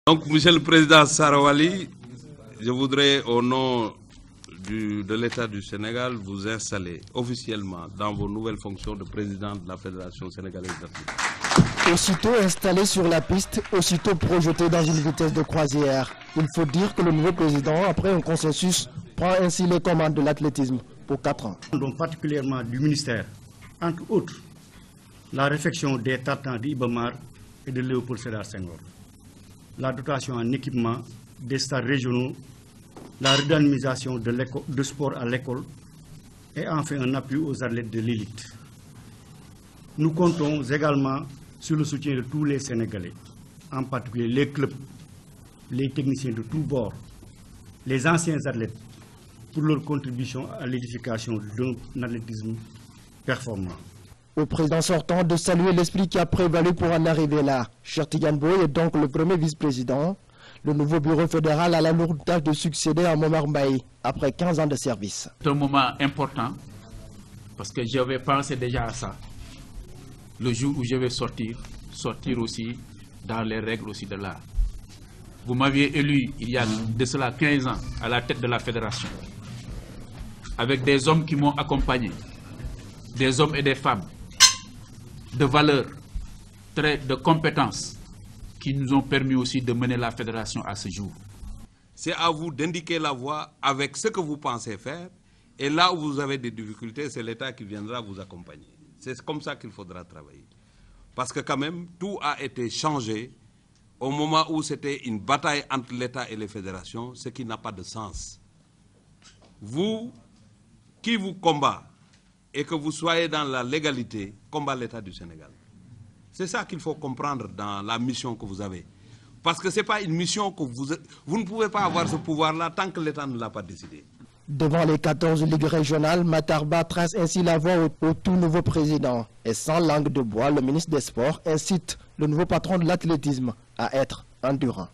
Donc, Monsieur le Président Sarawali, je voudrais, au nom de l'État du Sénégal, vous installer officiellement dans vos nouvelles fonctions de président de la Fédération sénégalaise d'athlétisme. Aussitôt installé sur la piste, aussitôt projeté dans une vitesse de croisière. Il faut dire que le nouveau président, après un consensus, prend ainsi les commandes de l'athlétisme pour 4 ans. Donc particulièrement du ministère, entre autres, la réfection des tartans d'Ibamar et de Léopold Sédar Senghor, la dotation en équipement des stades régionaux, la redynamisation de sport à l'école et enfin un appui aux athlètes de l'élite. Nous comptons également sur le soutien de tous les Sénégalais, en particulier les clubs, les techniciens de tous bords, les anciens athlètes, pour leur contribution à l'édification d'un athlétisme performant. Au président sortant de saluer l'esprit qui a prévalu pour en arriver là. Cheikh Tidiane Boye est donc le premier vice-président. Le nouveau bureau fédéral a la lourde tâche de succéder à Momar Mbaye après 15 ans de service. C'est un moment important parce que j'avais pensé déjà à ça. Le jour où je vais sortir aussi dans les règles aussi de l'art. Vous m'aviez élu il y a de cela 15 ans à la tête de la fédération, avec des hommes qui m'ont accompagné, des hommes et des femmes de valeur, de compétences, qui nous ont permis aussi de mener la fédération à ce jour. C'est à vous d'indiquer la voie avec ce que vous pensez faire, et là où vous avez des difficultés, c'est l'État qui viendra vous accompagner. C'est comme ça qu'il faudra travailler. Parce que quand même, tout a été changé au moment où c'était une bataille entre l'État et les fédérations, ce qui n'a pas de sens. Vous, qui vous combat, et que vous soyez dans la légalité, combat l'État du Sénégal. C'est ça qu'il faut comprendre dans la mission que vous avez. Parce que ce n'est pas une mission que vous ne pouvez pas avoir ce pouvoir-là tant que l'État ne l'a pas décidé. Devant les 14 ligues régionales, Matarba trace ainsi la voie au tout nouveau président. Et sans langue de bois, le ministre des Sports incite le nouveau patron de l'athlétisme à être endurant.